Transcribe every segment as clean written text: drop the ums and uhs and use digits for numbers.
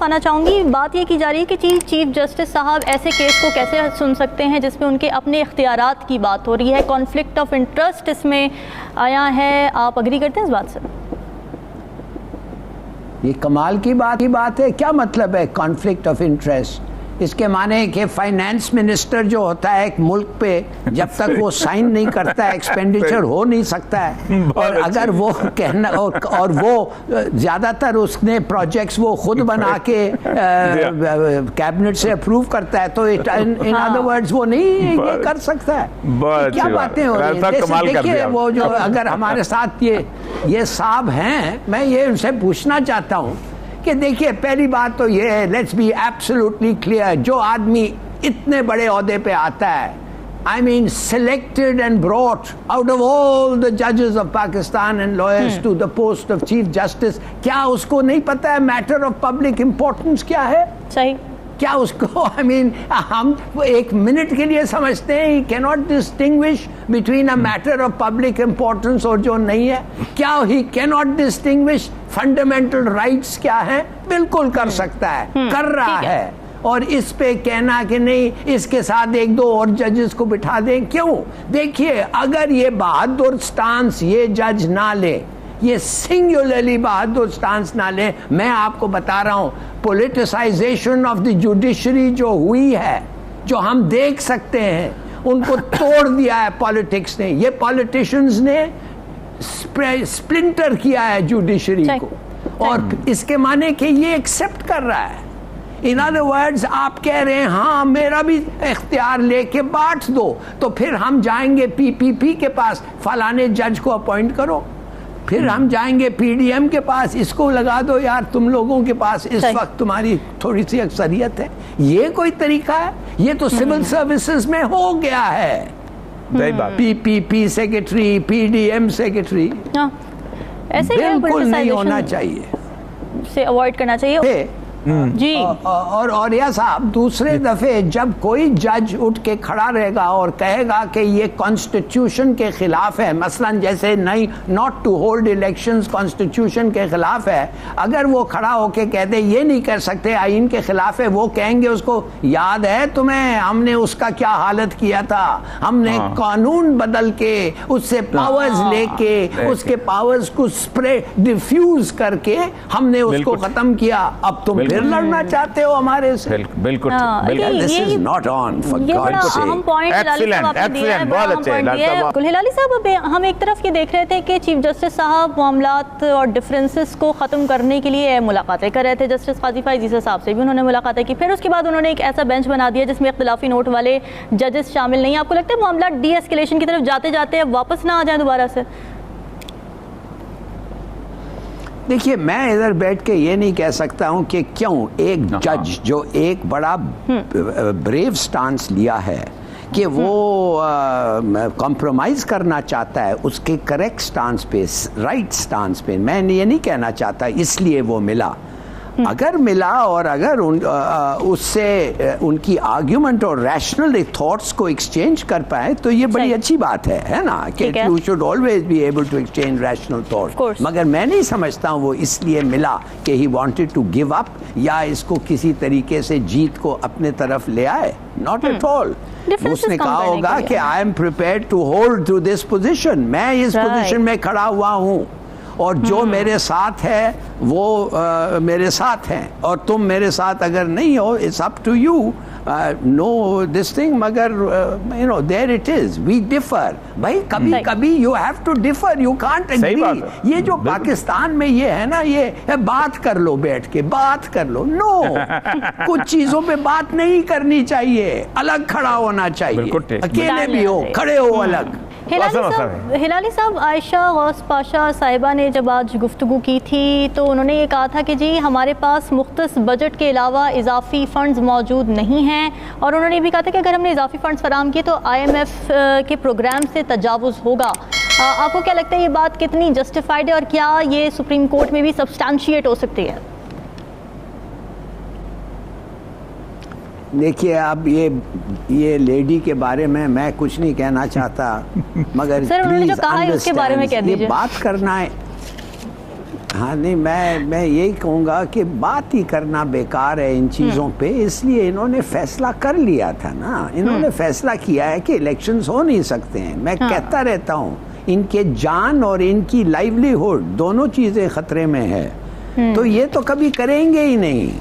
आना चाहूँगी, बात ये की जा रही है कि चीफ जस्टिस साहब ऐसे केस को कैसे सुन सकते हैं जिसमें उनके अपने इख्तियारात की बात हो रही है, कॉन्फ्लिक्ट ऑफ इंटरेस्ट इसमें आया है। आप अग्री करते हैं इस बात से? ये कमाल की बात है। क्या मतलब है कॉन्फ्लिक्ट ऑफ इंटरेस्ट? इसके माने कि फाइनेंस मिनिस्टर जो होता है एक मुल्क पे, जब तक वो साइन नहीं करता है एक्सपेंडिचर हो नहीं सकता है। और अगर वो कहना और वो ज़्यादातर उसने प्रोजेक्ट्स वो खुद बना के कैबिनेट से अप्रूव करता है, तो इन अदर वर्ड्स वो नहीं ये कर सकता है। क्या बातें हो रही हैं? देखिए वो जो अगर हमारे साथ ये साहब हैं, मैं ये उनसे पूछना चाहता हूँ कि देखिए पहली बात तो ये है, लेट्स बी एब्सोल्युटली क्लियर, जो आदमी इतने बड़े ओहदे पे आता है, I mean selected and brought out of all the जजेस of Pakistan and lawyers to the post of chief justice, क्या उसको नहीं पता है मैटर ऑफ पब्लिक इंपॉर्टेंस क्या है? सही, क्या उसको आई मीन हम एक मिनट के लिए समझते हैं he can not distinguish between a matter of public importance और जो नहीं है? क्या he can not distinguish fundamental rights क्या है? बिल्कुल कर सकता है, कर रहा है। और इस पे कहना कि नहीं इसके साथ एक दो और जजेस को बिठा दें, क्यों? देखिए अगर ये बहादुर स्टांस ये जज ना ले, ये सिंगुलरली बहादुर स्टांस ना ले, मैं आपको बता रहा हूं पॉलिटिसाइजेशन ऑफ द जुडिशरी जो हुई है, जो हम देख सकते हैं, उनको तोड़ दिया है पॉलिटिक्स ने। ये पॉलिटिशियंस ने स्प्लिंटर किया है जुडिशरी को, और इसके माने कि ये एक्सेप्ट कर रहा है। इन अदर वर्ड्स आप कह रहे हैं हाँ मेरा भी इख्तियार लेके बांट दो, तो फिर हम जाएंगे पीपीपी के पास, फलाने जज को अपॉइंट करो, फिर हम जाएंगे पीडीएम के पास, इसको लगा दो यार, तुम लोगों के पास इस वक्त तुम्हारी थोड़ी सी अक्सरियत है। ये कोई तरीका है? ये तो सिविल सर्विसेज में हो गया है, पीपीपी सेक्रेटरी, पीडीएम सेक्रेटरी, ऐसे बिल्कुल नहीं होना चाहिए, से अवॉइड करना चाहिए जी। और यह साहब दूसरे दफे जब कोई जज उठ के खड़ा रहेगा और कहेगा कि ये कॉन्स्टिट्यूशन के खिलाफ है, मसलन जैसे नहीं not to hold elections constitution के खिलाफ है, अगर वो खड़ा होके कहते ये नहीं कर सकते आईन के खिलाफ है, वो कहेंगे उसको याद है तुम्हें हमने उसका क्या हालत किया था, हमने कानून बदल के उससे पावर्स लेके उसके पावर्स को स्प्रेड डिफ्यूज करके हमने उसको खत्म किया, अब तुम फिर लड़ना चाहते हो हमारे से? बिल्कुल। This is not on, for God's sake. Hilali साहब, हम एक तरफ ये देख रहे थे कि चीफ जस्टिस साहब मामलात और डिफरेंसेस को ख़त्म करने के लिए मुलाकातें कर रहे थे। जस्टिस काजी फाइज़ ईसा साहब से भी उन्होंने मुलाकातें की, फिर उसके बाद उन्होंने एक ऐसा बेंच बना दिया जिसमें इख्तिलाफी नोट वाले जजेस शामिल नहीं। आपको लगता है मामला डी एस्केलेशन की तरफ जाते जाते अब वापस ना आ जाए दोबारा से? देखिए मैं इधर बैठ के ये नहीं कह सकता हूं कि क्यों एक जज जो एक बड़ा ब्रेव स्टांस लिया है कि वो कॉम्प्रोमाइज़ करना चाहता है उसके करेक्ट स्टांस पे, राइट स्टांस पे, मैं ये नहीं कहना चाहता इसलिए वो मिला। अगर मिला और अगर उससे उनकी आर्ग्यूमेंट और रैशनल थॉट्स को एक्सचेंज कर पाए तो ये बड़ी अच्छी बात है ना, कि you should always be able to exchange rational thoughts. मगर मैं नहीं समझता हूँ वो इसलिए मिला कि he wanted to give up या इसको किसी तरीके से जीत को अपने तरफ ले आए, नॉट एट ऑल। उसने कहा होगा कि I am prepared to hold to this position, मैं इस पोजीशन में खड़ा हुआ हूँ और जो मेरे साथ है वो मेरे साथ हैं, और तुम मेरे साथ अगर नहीं हो, it's up to you, know this thing, मगर you know there it is, we differ. भाई कभी कभी you have to differ, you can't agree. ये जो पाकिस्तान में ये है ना, ये बात कर लो, बैठ के बात कर लो, नो कुछ चीजों पे बात नहीं करनी चाहिए, अलग खड़ा होना चाहिए, अकेले भी हो खड़े हो अलग। हिलाली साहब, आयशा गौस पाशा साहिबा ने जब आज गुफ्तगू की थी तो उन्होंने ये कहा था कि जी हमारे पास मुख्तस बजट के अलावा इजाफी फ़ंड्स मौजूद नहीं हैं, और उन्होंने भी कहा था कि अगर हमने इजाफी फ़ंड्स फराहम किए तो IMF के प्रोग्राम से तजावुज़ होगा। आपको क्या लगता है ये बात कितनी जस्टिफाइड है और क्या ये सुप्रीम कोर्ट में भी सब्सटैंशिएट हो सकती है? देखिए अब ये लेडी के बारे में मैं कुछ नहीं कहना चाहता, मगर सर उन्होंने जो कहा है उसके बारे में कह दीजिए। बात करना है, हाँ नहीं, मैं यही कहूँगा कि बात ही करना बेकार है इन चीज़ों पे, इसलिए इन्होंने फैसला कर लिया था ना। इन्होंने फैसला किया है कि इलेक्शंस हो नहीं सकते हैं। मैं कहता रहता हूँ, इनके जान और इनकी लाइवलीहुड दोनों चीज़ें ख़तरे में है, तो ये तो कभी करेंगे ही नहीं।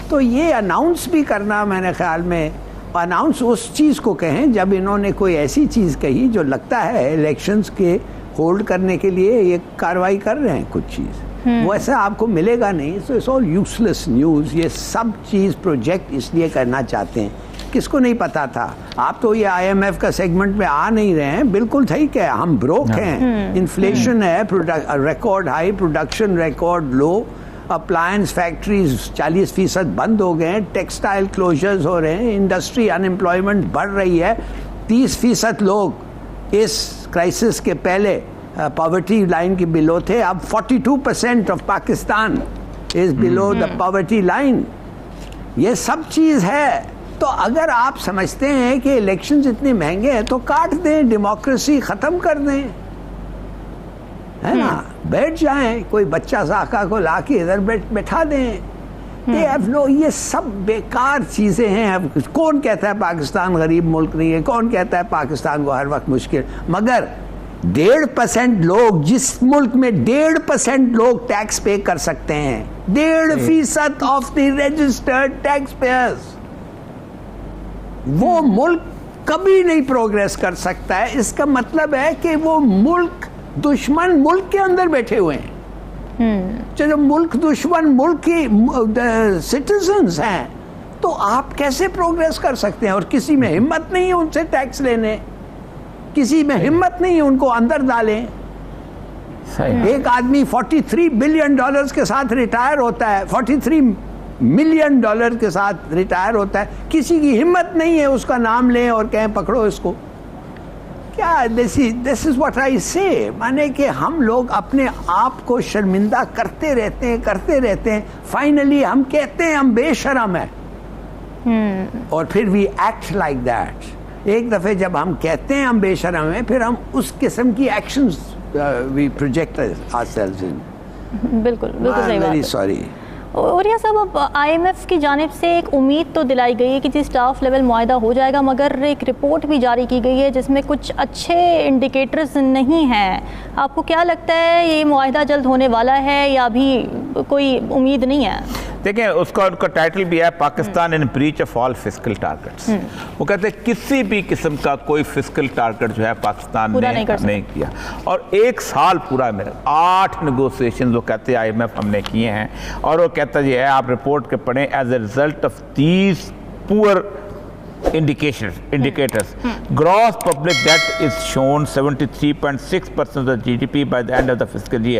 तो ये अनाउंस भी करना, मेरे ख्याल में अनाउंस उस चीज़ को कहें जब इन्होंने कोई ऐसी चीज़ कही जो लगता है इलेक्शंस के होल्ड करने के लिए ये कार्रवाई कर रहे हैं कुछ चीज़, वो ऐसा आपको मिलेगा नहीं। So it's all useless news. ये सब चीज़ प्रोजेक्ट इसलिए करना चाहते हैं, किसको नहीं पता था। आप तो ये IMF का सेगमेंट में आ नहीं रहे हैं, बिल्कुल ठीक है, हम ब्रोक हैं, इन्फ्लेशन है, रिकॉर्ड हाई, प्रोडक्शन रिकॉर्ड लो, अप्लायंस फैक्ट्रीज 40% बंद हो गए हैं, टेक्सटाइल क्लोजर्स हो रहे हैं, इंडस्ट्री अनएम्प्लॉयमेंट बढ़ रही है, 30% लोग इस क्राइसिस के पहले पॉवर्टी लाइन के बिलो थे, अब 42% of Pakistan is below the poverty line. ये सब चीज़ है। तो अगर आप समझते हैं कि इलेक्शंस इतने महंगे हैं तो काट दें, डेमोक्रेसी ख़त्म कर दें, है ना, बैठ जाएं, कोई बच्चा साका को लाके इधर बैठा दें। ये सब बेकार चीज़ें हैं। अब कौन कहता है पाकिस्तान गरीब मुल्क नहीं है, कौन कहता है पाकिस्तान को हर वक्त मुश्किल, मगर 1.5% लोग, जिस मुल्क में 1.5% लोग टैक्स पे कर सकते हैं, 1.5% of the registered tax payers, वो मुल्क कभी नहीं प्रोग्रेस कर सकता है। इसका मतलब है कि वो मुल्क दुश्मन मुल्क के अंदर बैठे हुए हैं। जो मुल्क दुश्मन मुल्क की सिटीजन्स हैं, तो आप कैसे प्रोग्रेस कर सकते हैं? और किसी में हिम्मत नहीं है उनसे टैक्स लेने, किसी में हिम्मत नहीं है उनको अंदर डालें। एक आदमी $43 बिलियन के साथ रिटायर होता है, $43 मिलियन के साथ रिटायर होता है, किसी की हिम्मत नहीं है उसका नाम लें और कहें पकड़ो इसको। क्या दिस इज व्हाट आई से, माने कि हम लोग अपने आप को शर्मिंदा करते रहते हैं, फाइनली हम कहते हैं हम बेशरम हैं, और फिर वी एक्ट लाइक दैट। एक दफ़े जब हम कहते हैं हम बेशरम हैं, फिर हम उस किस्म की actions we project ourselves in. बिल्कुल सही बात है। Very sorry. और यह सब अब IMF की जानिब से एक उम्मीद तो दिलाई गई है कि जी स्टाफ लेवल मुआहदा हो जाएगा, मगर एक रिपोर्ट भी जारी की गई है जिसमें कुछ अच्छे इंडिकेटर्स नहीं हैं। आपको क्या लगता है, ये मुआहदा जल्द होने वाला है या अभी कोई उम्मीद नहीं है? देखिए, उनका टाइटल भी है Pakistan in breach of all fiscal targets. वो कहते हैं किसी भी किस्म का कोई फिस्कल टारगेट जो है पाकिस्तान ने नहीं किया, और 1 साल पूरा मेरा 8 नेगोशिएशन वो कहते हैं IMF हमने किए हैं, और वो कहता ये है आप रिपोर्ट के पढ़ें, as a result of these poor indicators, gross public debt is shown 73.6% of the GDP by the end of the fiscal year.